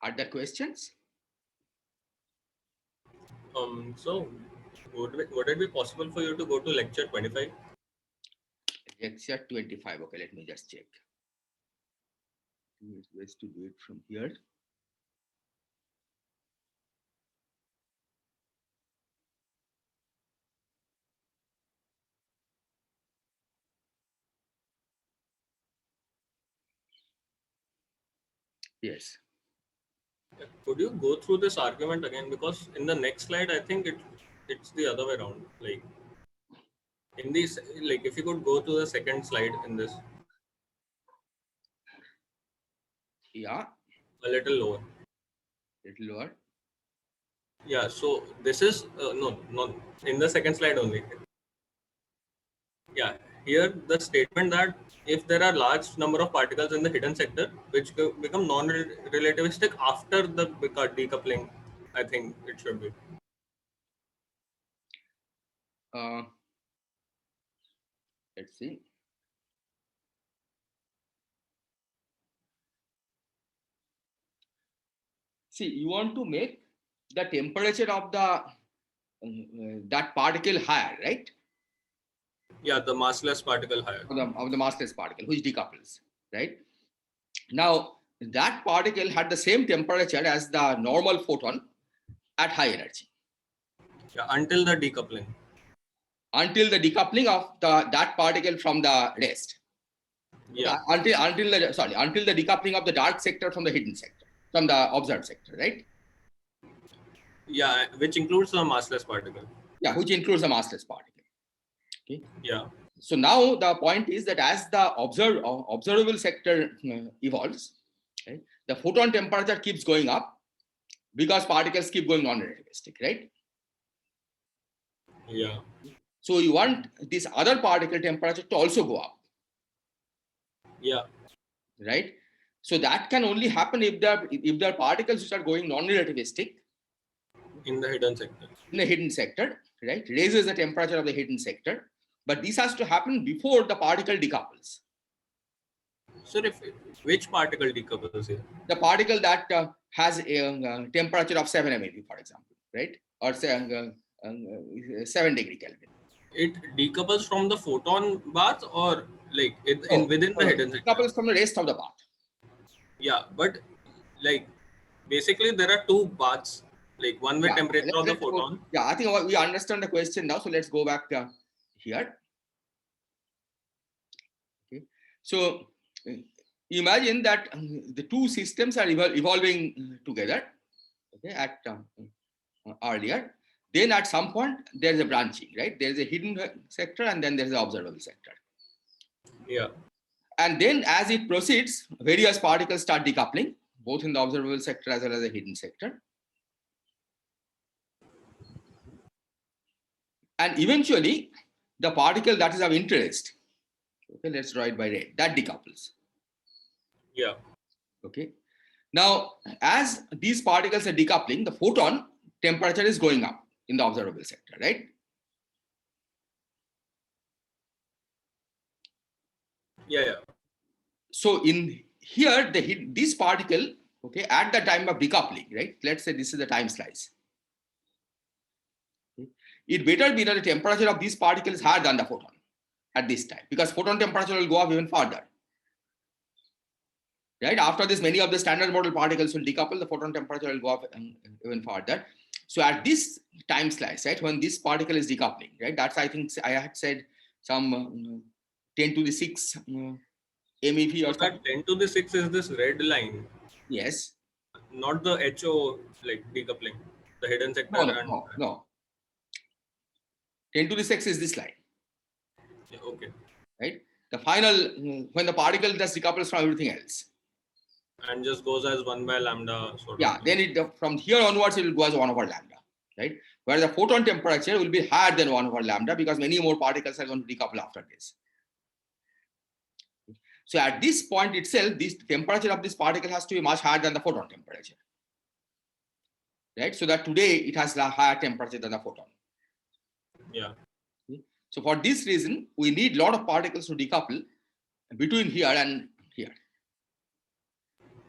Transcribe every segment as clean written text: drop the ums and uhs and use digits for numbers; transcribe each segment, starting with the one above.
Are there questions? So would it be possible for you to go to lecture 25? Lecture 25. Okay, let me just check. Ways to do it from here. Yes. Could you go through this argument again? Because in the next slide, I think it's the other way around. Like in this, like if you could go to the second slide in this, Yeah. a little lower. Little lower. Yeah. So this is no, not in the second slide only. Yeah. Here the statement that if there are large number of particles in the hidden sector which become non-relativistic after the decoupling, I think it should be. Let's see. See, you want to make the temperature of the that particle higher, right? Yeah, the massless particle higher. Of the massless particle, which decouples, right? Now, that particle had the same temperature as the normal photon at high energy. Yeah, until the decoupling. Until the decoupling of that particle from the rest. Yeah. Until the decoupling of the dark sector from the hidden sector, from the observed sector, right? Yeah, which includes the massless particle. Yeah, which includes the massless particle. Okay. Yeah. So now the point is that as the observable sector evolves, right, the photon temperature keeps going up because particles keep going non-relativistic, right? Yeah. So you want this other particle temperature to also go up. Yeah. Right? So that can only happen if there are particles which are going non-relativistic in the hidden sector. In the hidden sector, right? Raises the temperature of the hidden sector. But this has to happen before the particle decouples. Sir, which particle decouples here? The particle that has a temperature of 7 MeV, for example, right? Or say 7 degree Kelvin. It decouples from the photon bath or like within the hidden sector? Decouples from the rest of the bath. Yeah, but like basically there are two baths, like one with temperature of the photon. Yeah, I think we understand the question now. So let's go back here. Okay. So imagine that the two systems are evolving together, okay, at earlier. Then at some point there is a branching, right? There is a hidden sector and then there is an observable sector. Yeah. And then as it proceeds, various particles start decoupling, both in the observable sector as well as the hidden sector. And eventually, the particle that is of interest, okay, let's draw it by red, that decouples. Yeah. Okay. Now, as these particles are decoupling, the photon temperature is going up in the observable sector, right? Yeah, yeah. So in here, this particle, okay, at the time of decoupling, right? Let's say this is the time slice. Okay. It better be that the temperature of this particle is higher than the photon at this time, because photon temperature will go up even further. Right? After this, many of the standard model particles will decouple, the photon temperature will go up even further. So at this time slice, right, when this particle is decoupling, right, that's, I think I had said some 10 to the 6 MeV or something. 10 to the 6 is this red line. Yes. Not the HO like decoupling, the hidden sector. No. 10 to the 6 is this line. Yeah, okay. Right? The final, when the particle just decouples from everything else. And just goes as 1 by lambda sort of. Yeah, then from here onwards, it will go as 1 over lambda, right? Where the photon temperature will be higher than 1 over lambda because many more particles are going to decouple after this. So at this point itself, this temperature of this particle has to be much higher than the photon temperature. Right? So that today it has a higher temperature than the photon. Yeah. So for this reason, we need a lot of particles to decouple between here and here.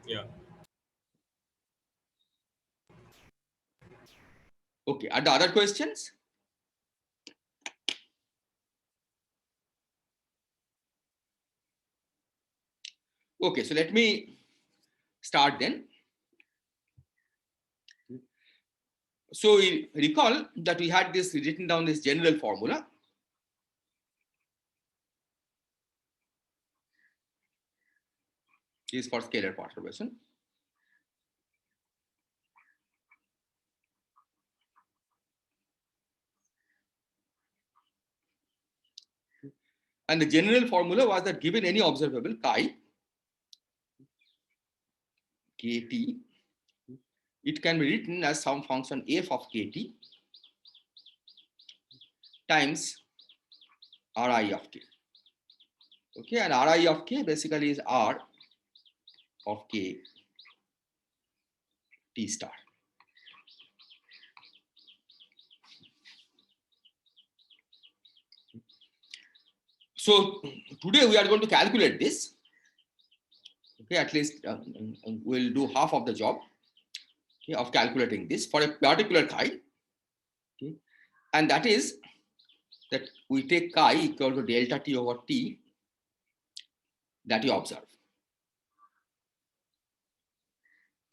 Yeah. Okay, are the other questions? Okay, so let me start then. So we recall that we had this written down this general formula. This is for scalar perturbation. And the general formula was that given any observable chi, kt, it can be written as some function f of kt times ri of k. Okay, and ri of k basically is r of k t star. So today we are going to calculate this. Okay, at least we'll do half of the job, okay, of calculating this for a particular chi. Okay, and that is that we take chi equal to delta t over t that you observe.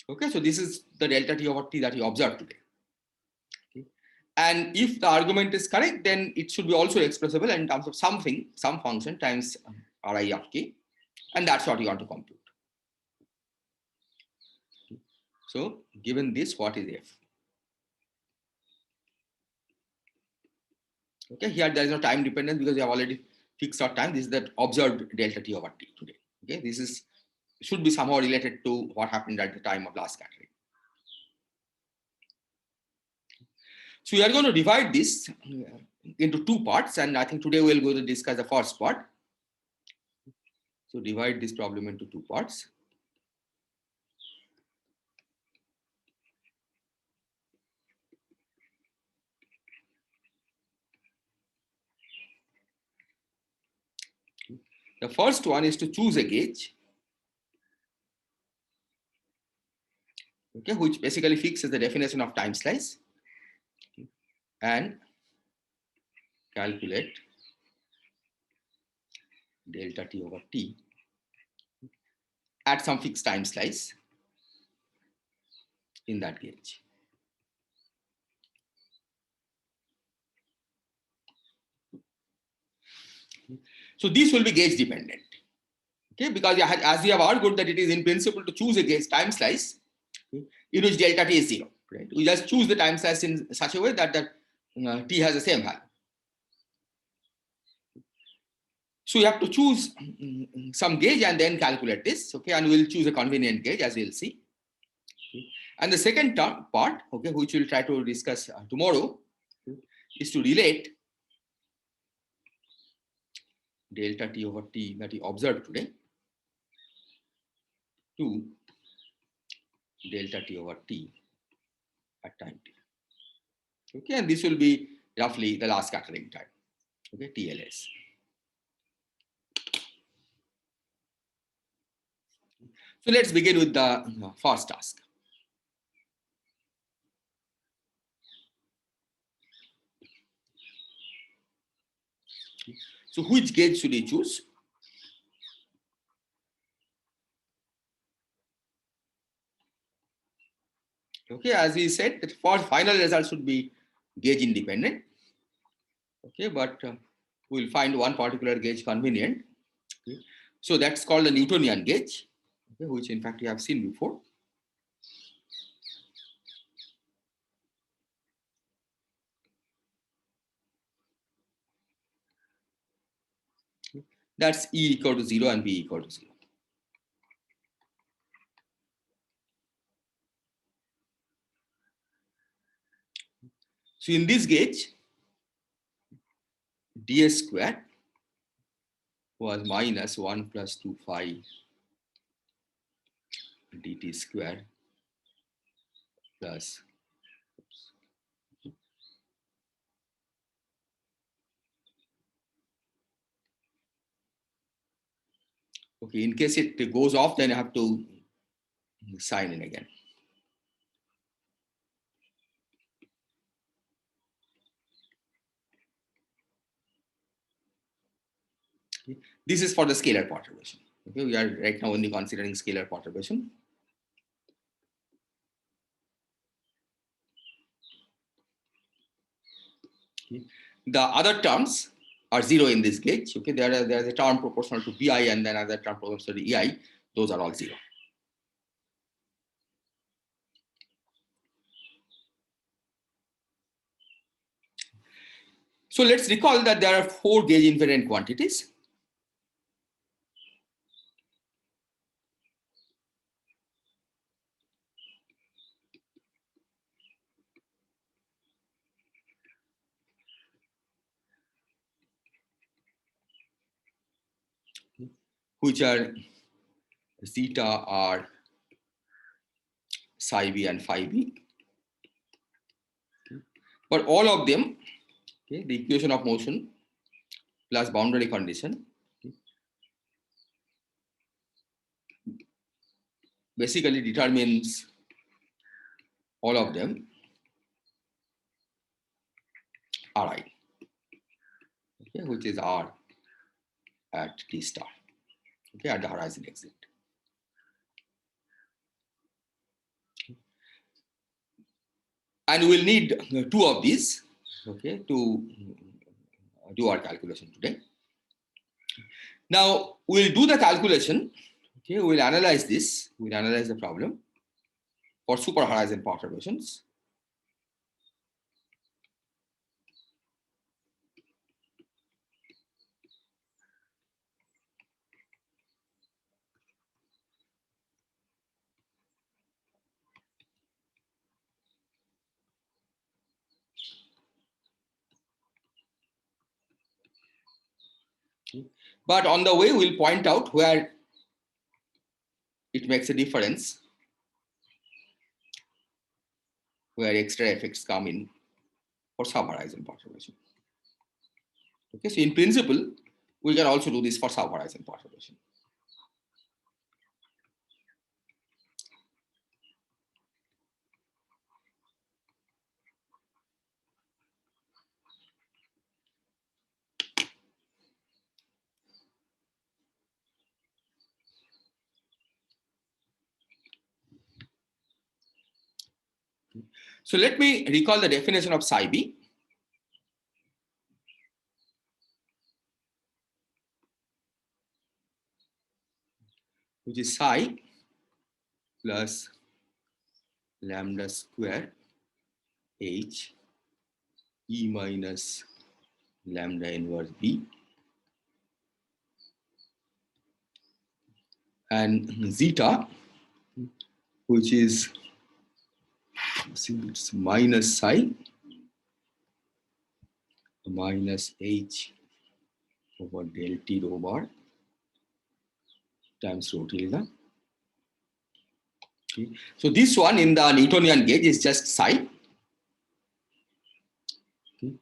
Okay, so this is the delta t over t that you observe today. Okay. And if the argument is correct, then it should be also expressible in terms of something, some function times ri of k, and that's what you want to compute. So given this, what is f? Okay, here there is no time dependence because we have already fixed our time. This is the observed delta t over t today. Okay, this is should be somehow related to what happened at the time of last scattering. So we are going to divide this into two parts, and I think today we'll go to discuss the first part. So divide this problem into two parts. The first one is to choose a gauge, okay, which basically fixes the definition of time slice, and calculate delta t over t at some fixed time slice in that gauge. So this will be gauge dependent, okay, because as we have argued that it is in principle to choose a gauge time slice in which delta t is 0, right? We just choose the time slice in such a way that t has the same value. So you have to choose some gauge and then calculate this, okay, and we'll choose a convenient gauge as we'll see. Okay. And the second part, okay, which we'll try to discuss tomorrow, okay, is to relate delta t over t that we observed today to delta t over t at time t. Okay, and this will be roughly the last scattering time, okay, TLS. So let's begin with the first task. So which gauge should we choose? Okay, as we said, that for final result should be gauge independent. Okay, but we'll find one particular gauge convenient. Okay. So that's called the Newtonian gauge, okay, which in fact you have seen before. That's E equal to 0 and B equal to 0. So in this gauge, ds squared was minus 1 plus 2 phi dt squared plus okay, in case it goes off, then I have to sign in again. This is for the scalar perturbation. Okay, we are right now only considering scalar perturbation. Okay. The other terms are zero in this gauge. Okay, there is a term proportional to Bi and then another term proportional to Ei. Those are all zero. So let's recall that there are 4 gauge invariant quantities. Which are zeta r, psi b and phi b. But all of them, okay, the equation of motion plus boundary condition, okay, basically determines all of them Ri, okay, which is R at T star, okay, at the horizon exit. And we'll need 2 of these, okay, to do our calculation today. Now we'll do the calculation, okay, we'll analyze this, we'll analyze the problem for super horizon perturbations. But on the way, we'll point out where it makes a difference, where extra effects come in for sub-horizon perturbation. Okay, so in principle, we can also do this for sub-horizon perturbation. So let me recall the definition of psi b. Which is psi plus lambda square h e minus lambda inverse b, and zeta, which is it's minus psi minus h over del t rho bar times rho tilde. Okay. So this one in the Newtonian gauge is just psi. Okay.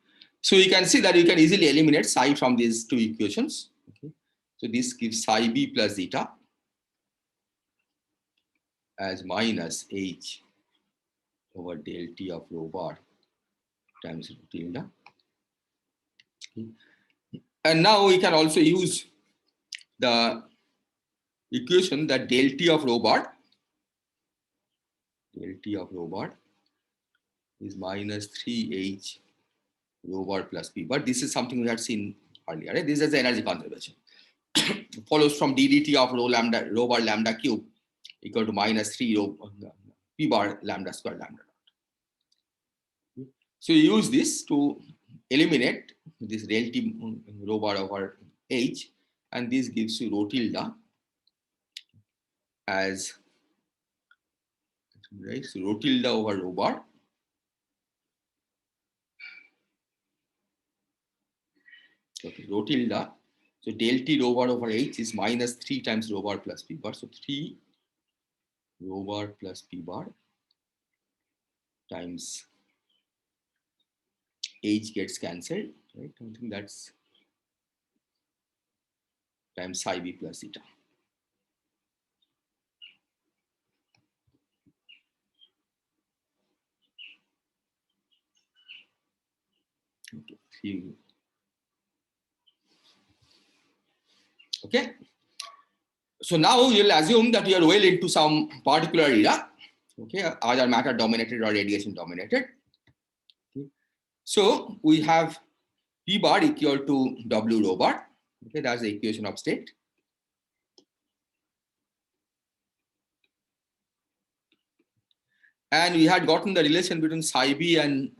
So you can see that you can easily eliminate psi from these 2 equations. Okay. So this gives psi b plus zeta as minus h over del t of rho bar times rho tilde. Okay. And now we can also use the equation that del t of rho bar is minus 3h rho bar plus p bar. This is something we had seen earlier. Right? This is the energy conservation. Follows from ddt of rho bar lambda cube equal to minus 3 rho p bar lambda square lambda. So you use this to eliminate this del t rho bar over h, and this gives you rho tilde as, right, so rho tilde over rho bar okay, rho tilde. So del t rho bar over h is minus 3 times rho bar plus p bar. So 3 rho bar plus p bar times h gets cancelled, right? I think that's times psi b plus zeta. Okay, So now you'll assume that you are well into some particular era, okay, either matter dominated or radiation dominated. Okay. So we have P bar equal to W rho bar. Okay, that's the equation of state. And we had gotten the relation between psi b and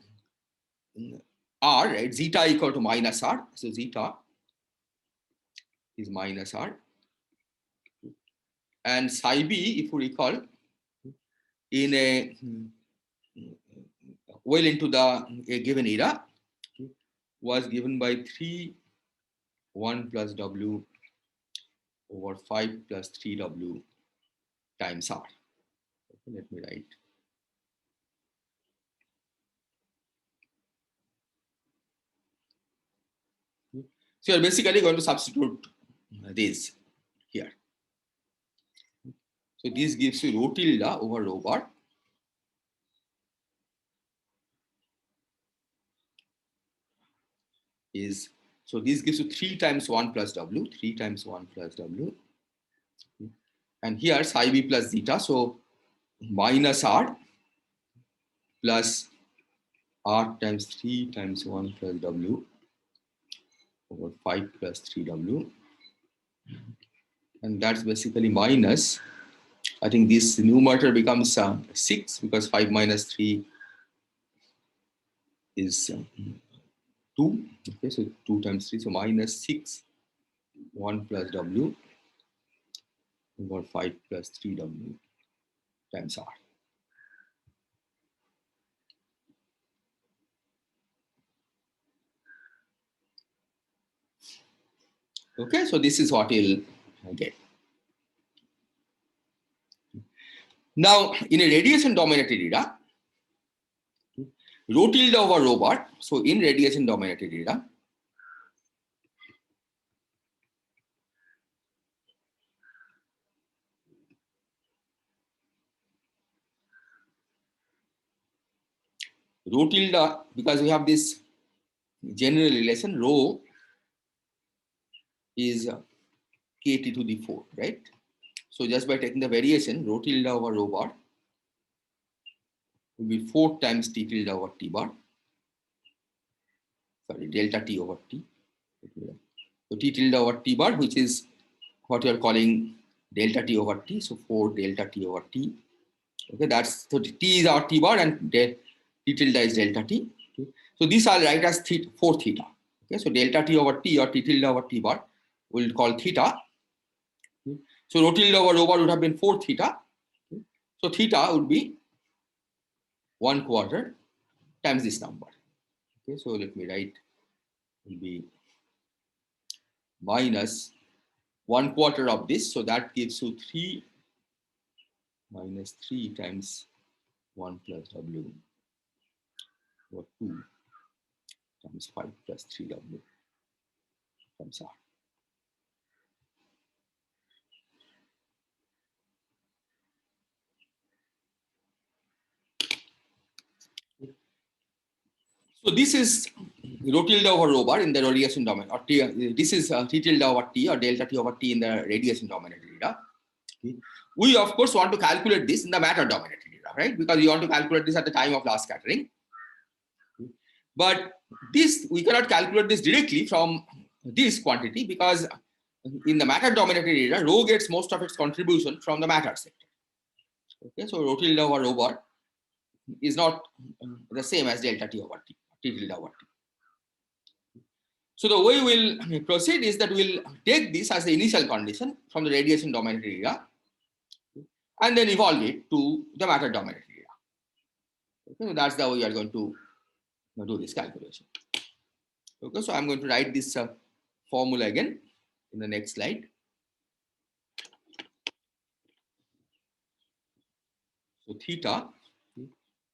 R, right? Zeta equal to minus R. So zeta is minus R. And psi b, if you recall, in a well into a given era, was given by 3 1 plus W over 5 plus 3W times R. Okay, let me write. So you're basically going to substitute this here. So this gives you rho tilde over rho bar. So this gives you 3 times 1 plus W, 3 times 1 plus W. And here psi b plus zeta, so minus R plus R times 3 times 1 plus W over 5 plus 3W. And that's basically minus, I think this numerator becomes 6 because 5 minus 3 is 2. Okay, so 2 times 3, so minus 6, 1 plus W over 5 plus 3W times R. Okay, so this is what you'll get. Now, in a radiation dominated era, rho tilde over rho bar, so in radiation dominated era, rho tilde, because we have this general relation, rho is kt to the 4, right? So just by taking the variation, rho tilde over rho bar will be 4 times T tilde over T bar. Sorry, delta T over T. So T tilde over T bar, which is what you are calling delta T over T. So 4 delta T over T. Okay, that's, so T is our T bar and T tilde is delta T. Okay. So these I'll write as 4 theta. Okay, so delta T over T or T tilde over T bar we'll call theta. Okay. So rho tilde over rho bar would have been 4 theta. Okay. So theta would be 1/4 times this number. Okay, so let me write, will be minus 1/4 of this, so that gives you 3 minus 3 times 1 plus W over 2 times 5 plus 3W times R. So this is rho tilde over rho bar in the radiation domain, or this is T tilde over T or delta T over T in the radiation dominated era. Okay. We of course want to calculate this in the matter dominated era, right? Because you want to calculate this at the time of last scattering. Okay. But this, we cannot calculate this directly from this quantity because in the matter dominated era, rho gets most of its contribution from the matter sector. Okay, so rho tilde over rho bar is not the same as delta T over T, T tilde over T. So the way we'll proceed is that we'll take this as the initial condition from the radiation dominated era and then evolve it to the matter dominated era. Okay, so that's the way we are going to do this calculation. Okay, so I'm going to write this formula again in the next slide. So theta,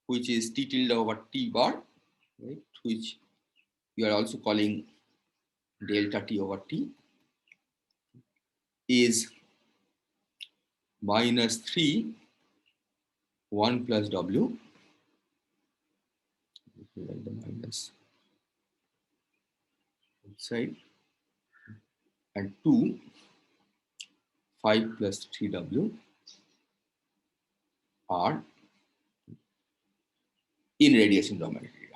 which is T tilde over T bar, right, which you are also calling delta T over T, is minus 3 1 plus W. Write the minus outside, and 2 5 plus 3W are in radiation dominated area.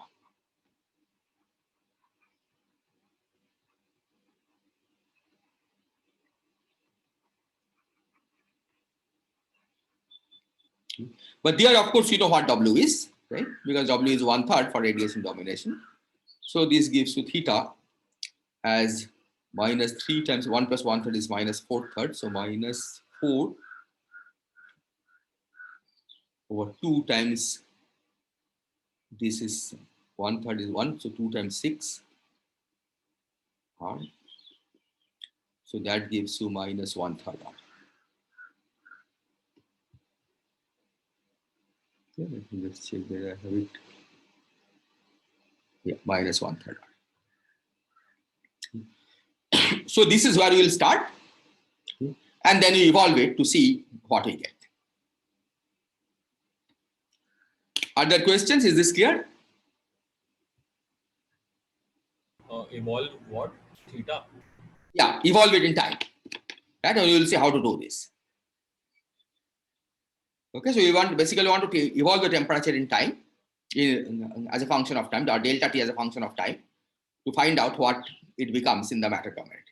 But there, of course, you know what W is, right? Because W is 1/3 for radiation domination. So this gives you theta as minus 3 times 1 plus 1/3 is minus 4/3. So minus 4 over 2 times this is 1/3 is 1. So 2 times 6 R. So that gives you minus 1/3 R. Okay, let me just check that I have it. Yeah, minus 1/3 R. So this is where we will start, and then you evolve it to see what we get. Are there questions? Is this clear? Evolve what? Theta. Yeah, evolve it in time. Right? And you will see how to do this. Okay, so we basically want to evolve the temperature in time as a function of time, or delta T as a function of time, to find out what it becomes in the matter dominated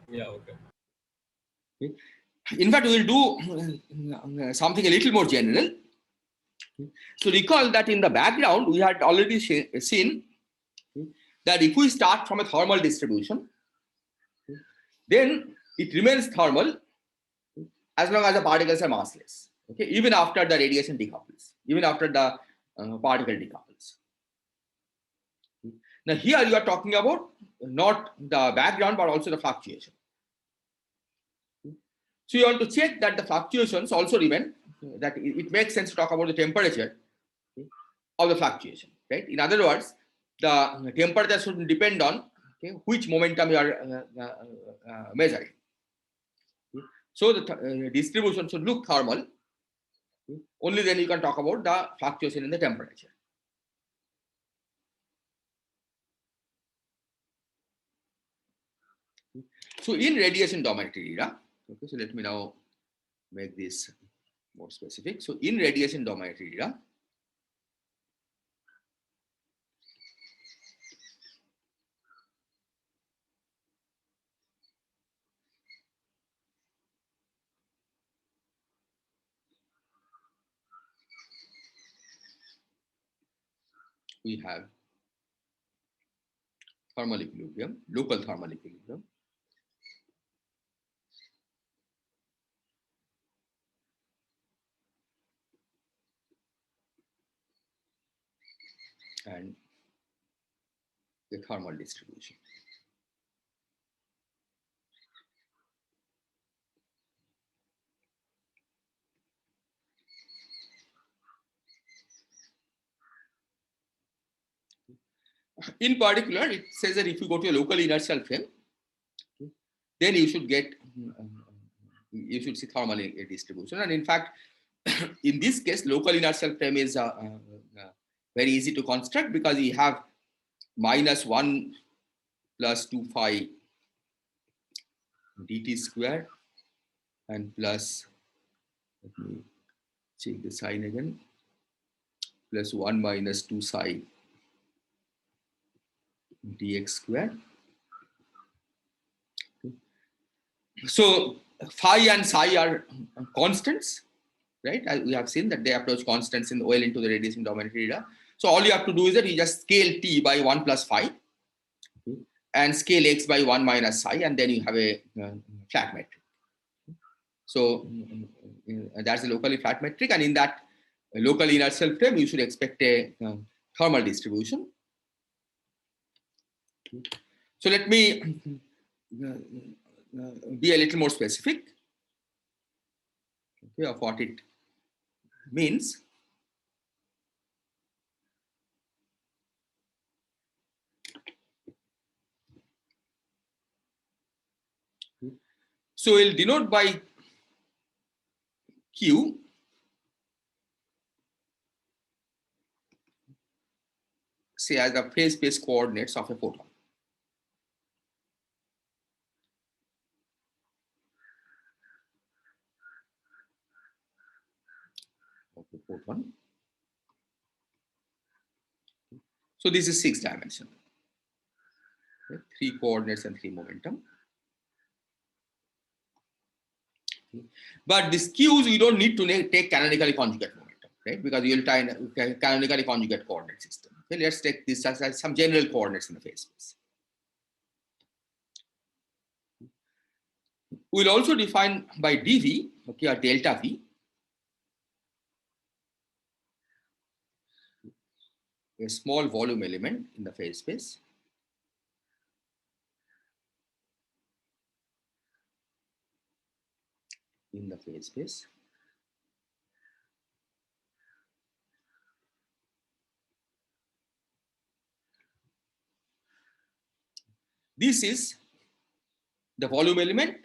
Yeah, okay. area. In fact, we will do something a little more general. So recall that in the background, we had already seen that if we start from a thermal distribution, then it remains thermal as long as the particles are massless. Okay, even after the radiation decouples, even after the particle decouples. Now here you are talking about not the background but also the fluctuation. So you want to check that the fluctuations also remain, that it makes sense to talk about the temperature of the fluctuation, right? In other words, the temperature should depend on which momentum you are measuring. So the distribution should look thermal. Only then you can talk about the fluctuation in the temperature. So in radiation dominated era, okay, so let me now make this more specific. So in radiation dominated era, we have thermal equilibrium, local thermal equilibrium, and the thermal distribution. In particular, it says that if you go to a local inertial frame, then you should get, you should see thermal distribution. And in fact, in this case, local inertial frame is very easy to construct because you have minus 1 plus 2 phi dt square and plus, let me check the sign again, plus 1 minus 2 psi dx square. So phi and psi are constants, right? As we have seen that they approach constants in well into the radiation dominated era. So all you have to do is that you just scale t by 1 plus phi and scale x by 1 minus psi, and then you have a flat metric. So that's a locally flat metric, and in that local inertial frame, you should expect a thermal distribution. So let me be a little more specific, okay, of what it means. So we'll denote by Q say as the phase space coordinates of a photon. photon. So this is 6-dimensional. Okay? 3 coordinates and 3 momentum. Okay? But these Q's you don't need to take canonically conjugate momentum, right? Because you will tie in canonically conjugate coordinate system. Okay? Let's take this as some general coordinates in the phase space. We'll also define by dV, okay, or delta V, a small volume element in the phase space. In the phase space. This is the volume element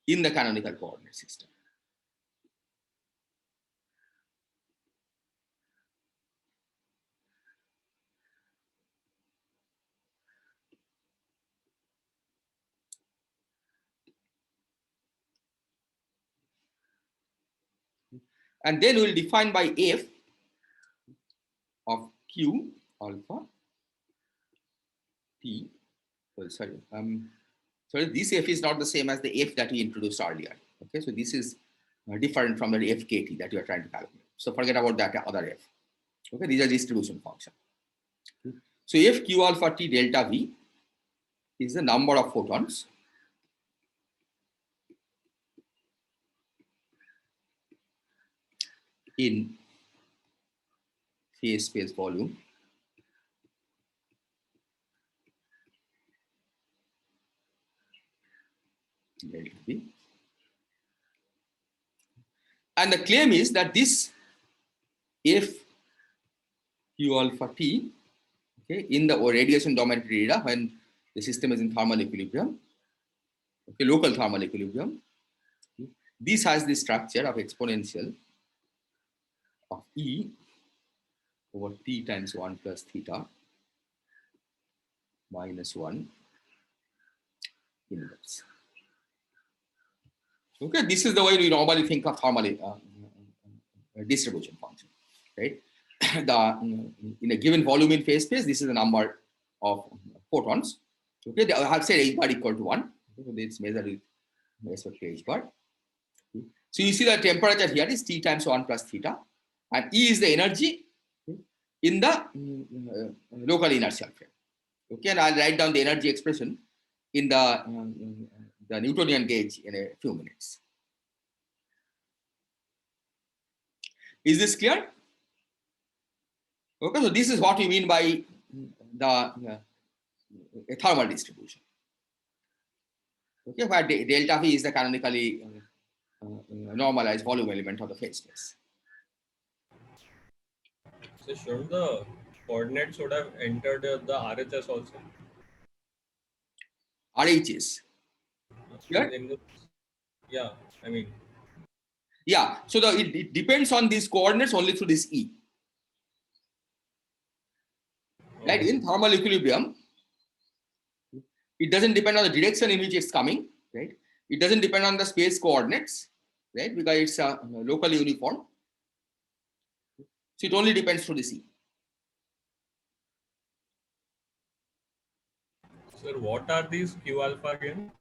in the canonical coordinate system. And then we'll define by F of Q alpha T. Well, sorry, this F is not the same as the F that we introduced earlier. Okay, so this is different from the FKT that you are trying to calculate. So forget about that other F. Okay, these are distribution function. So F Q alpha T delta V is the number of photons in phase space volume delta V. And the claim is that this F Q alpha T, okay, in the radiation dominant area when the system is in thermal equilibrium, okay, local thermal equilibrium, okay, this has the structure of exponential of E over T times 1 plus theta minus 1 inverse. Okay, this is the way we normally think of thermal distribution function, right? In a given volume in phase space, this is the number of photons. Okay, they have said H bar equal to 1. Okay, so it's measured with respect to H bar. Okay. So you see the temperature here is T times 1 plus theta, and E is the energy in the local inertial frame. Okay, and I'll write down the energy expression in the Newtonian gauge in a few minutes. Is this clear? Okay, so this is what we mean by the a thermal distribution. Okay, where delta V is the canonically normalized volume element of the phase space. So shouldn't the coordinates would have entered the RHS also? RHS. Yeah. Yeah, I mean. Yeah, so it depends on these coordinates only through this E. Right, in thermal equilibrium, it doesn't depend on the direction in which it's coming, right? It doesn't depend on the space coordinates, right? Because it's locally uniform. So it only depends through the C. Sir, what are these Q alpha again?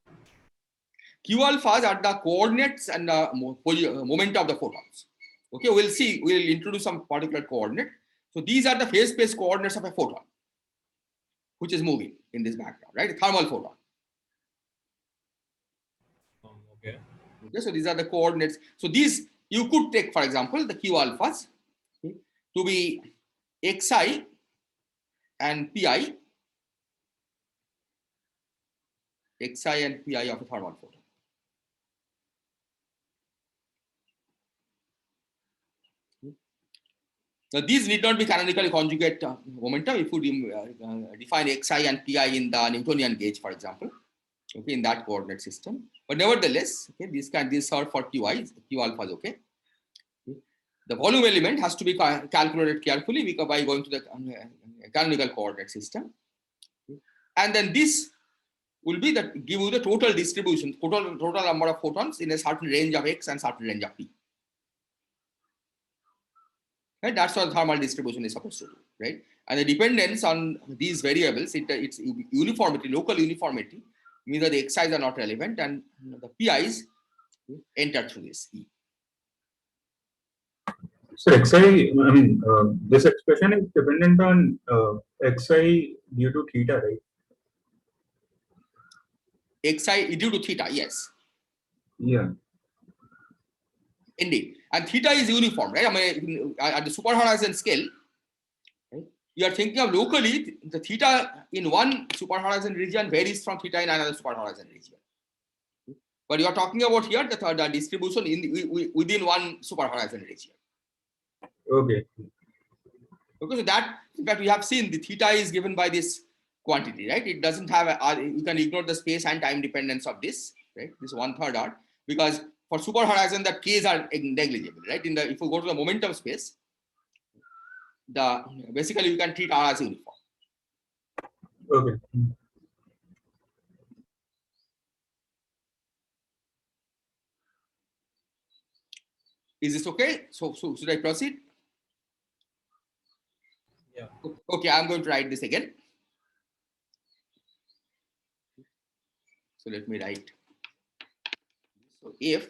Q alphas are the coordinates and the moment of the photons. Okay, we'll see, we'll introduce some particular coordinate. So these are the phase space coordinates of a photon, which is moving in this background, right? A thermal photon. Okay. Okay, so these are the coordinates. So these you could take, for example, the Q alphas, okay, to be xi and pi, xi and pi of a thermal photon. Now, these need not be canonically conjugate momentum. If you define xi and pi in the Newtonian gauge, for example, okay, in that coordinate system. But nevertheless, okay, these serve for Q alphas, okay. The volume element has to be calculated carefully because by going to the canonical coordinate system. And then this will be give you the total distribution, total number of photons in a certain range of x and certain range of p. Right? That's what thermal distribution is supposed to do, right? And the dependence on these variables, it's uniformity, local uniformity, means that the xi's are not relevant and the pi's enter through this E. So xi, I mean, this expression is dependent on xi due to theta, right? Xi due to theta, yes. Yeah. Indeed. And theta is uniform, right? I mean, at the super horizon scale, right, you are thinking of locally, the theta in one super horizon region varies from theta in another super horizon region. But you are talking about here the distribution within one super horizon region. Okay. Okay, so that, in fact, we have seen the theta is given by this quantity, right? It doesn't have you can ignore the space and time dependence of this, right? This 1/3 r, because for super horizon the k's are negligible, right? If you go to the momentum space, basically you can treat r as uniform. Okay. Is this okay? So should I proceed? Yeah. Okay, I'm going to write this again. So let me write. So if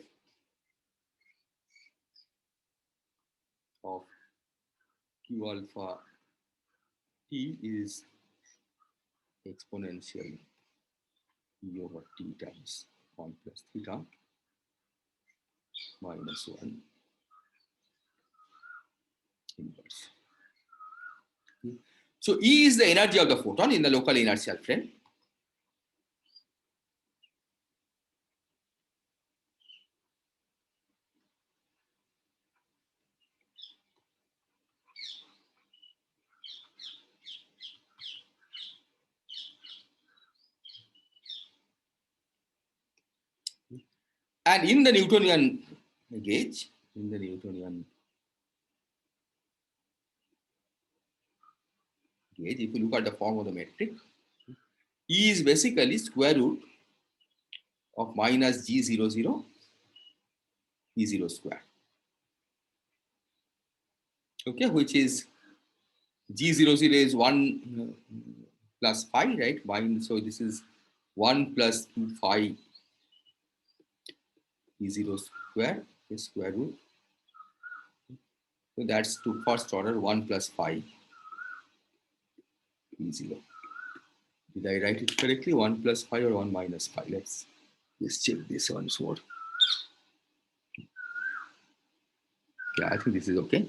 of q alpha t is exponential e over t times 1 plus theta minus 1 inverse. So E is the energy of the photon in the local inertial frame. And in the Newtonian gauge, if you look at the form of the metric, E is basically square root of minus G00 E0 square. Okay, which is G00 is 1 plus phi, right? So this is 1 plus 2 phi E0 square, is square root. So that's to first order 1 plus phi E0. Did I write it correctly? 1 plus phi or 1 minus phi? Let's just check this once more. Yeah, I think this is okay.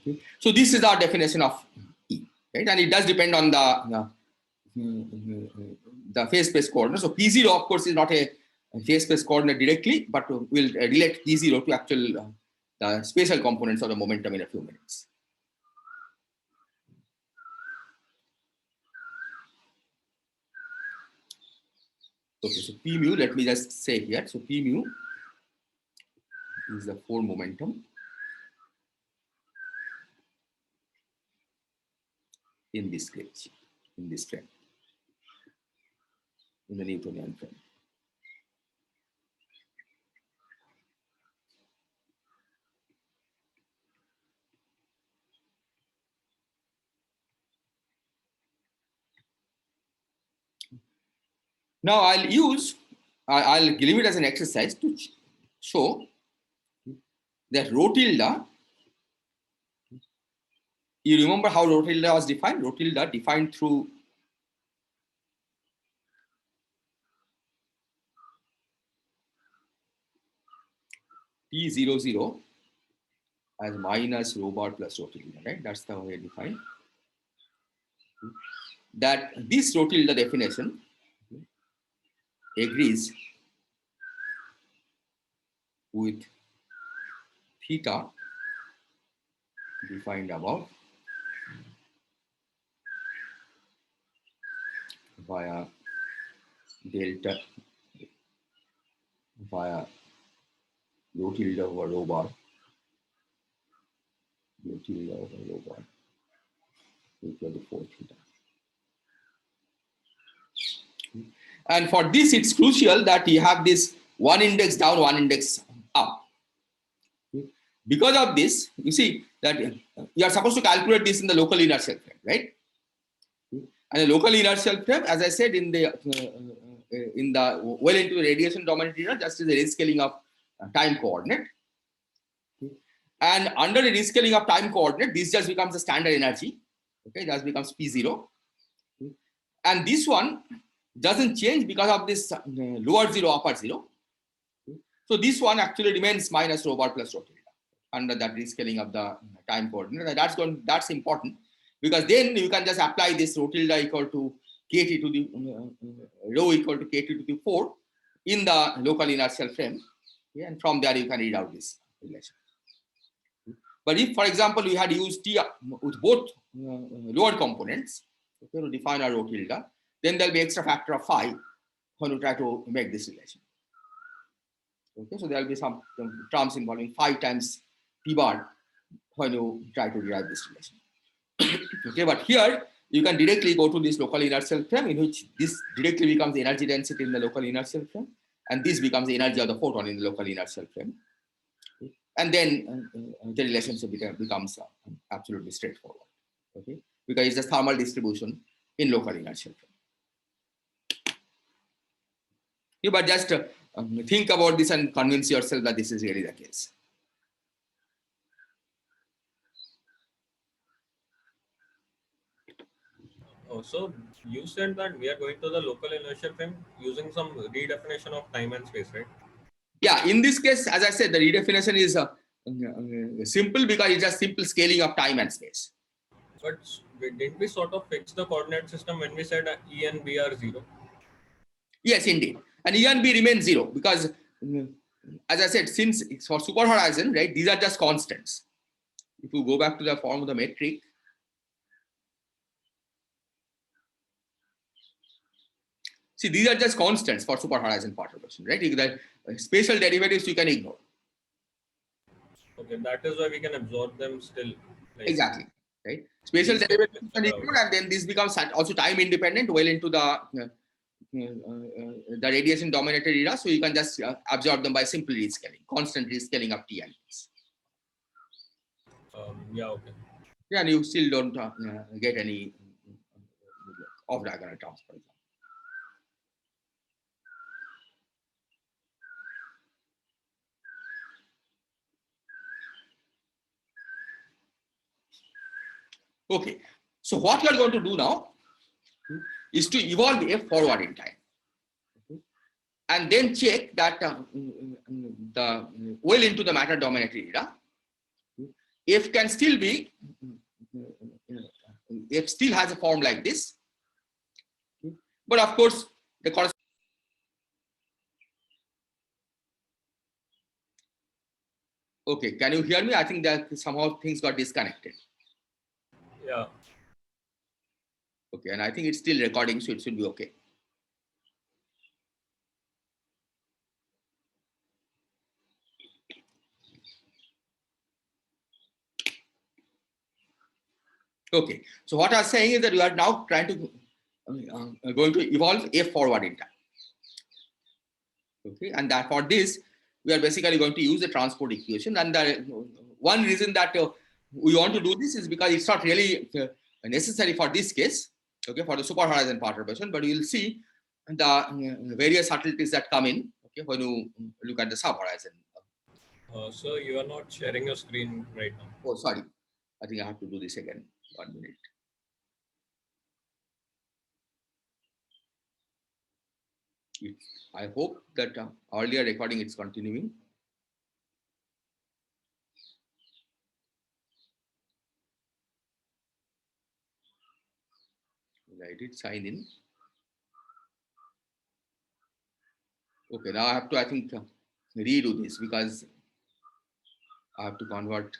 Okay. So this is our definition of E, right? And it does depend on the phase space coordinate. So P0, of course, is not a phase space coordinate directly, but we'll relate P0 to actual the spatial components of the momentum in a few minutes. Okay, so P mu, let me just say here. So P mu is the force momentum in this gauge, in this frame, in the Newtonian frame. Now I'll give it as an exercise to show that rho tilde, you remember how rho tilde was defined? Rho tilde defined through T00 as minus rho bar plus rho tilde, right? That's the way defined. That this rho tilde definition agrees with theta defined above via delta via rho tilde over rho bar tilde over rho 1 equal to 4 theta. And for this, it's crucial that you have this one index down, one index up. Because of this, you see that you are supposed to calculate this in the local inertial frame, right? And the local inertial frame, as I said, in the well into the radiation dominant era, just is a rescaling of time coordinate. And under the rescaling of time coordinate, this just becomes the standard energy. Okay, just becomes P0. And this one doesn't change because of this lower zero, upper zero. So this one actually remains minus rho bar plus rho tilde under that rescaling of the time coordinate. And that's important because then you can just apply this rho tilde equal to kt to the rho equal to kt to the 4 in the local inertial frame. Yeah, and from there you can read out this relation. But if, for example, we had used T with both lower components, okay, to define our rho tilde, then there'll be extra factor of 5 when you try to make this relation. Okay, so there'll be some terms involving 5 times P bar when you try to derive this relation. Okay, but here you can directly go to this local inertial frame in which this directly becomes the energy density in the local inertial frame, and this becomes the energy of the photon in the local inertial frame. And then the relationship becomes absolutely straightforward. Okay, because it's a thermal distribution in local inertial frame. You but just think about this and convince yourself that this is really the case. Oh, so you said that we are going to the local inertial frame using some redefinition of time and space, right? Yeah, in this case, as I said, the redefinition is simple because it's just simple scaling of time and space. But didn't we sort of fix the coordinate system when we said E and B are 0? Yes, indeed. And E and B remain 0 because, as I said, since it's for super horizon, right, these are just constants. If you go back to the form of the metric, see, these are just constants for super horizon perturbation, right? The spatial derivatives you can ignore. Okay, that is why we can absorb them still. Like, Exactly, right? Spatial These can derivatives be you can ignore, and then this becomes also time independent well into the radiation dominated era. So you can just absorb them by simple rescaling, constant rescaling of T and X. yeah, okay. Yeah, and you still don't get any off diagonal terms, for example. Okay, so what you are going to do now is to evolve F forward in time, and then check that the well into the matter dominated era, F can still be, F still has a form like this, but of course the corresponding. Okay, can you hear me? I think that somehow things got disconnected. Yeah. Okay, and I think it's still recording, so it should be okay. Okay, so what I was saying is that we are now trying to going to evolve F forward in time. Okay, and that for this we are basically going to use the transport equation. And the one reason that we want to do this is because it's not really necessary for this case. Okay, for the super horizon perturbation, but you will see the various subtleties that come in. Okay, when you look at the sub horizon. So you are not sharing your screen right now. Oh, sorry. I think I have to do this again. 1 minute. I hope that earlier recording is continuing. I did sign in. Okay, now I have to, I think, redo this because I have to convert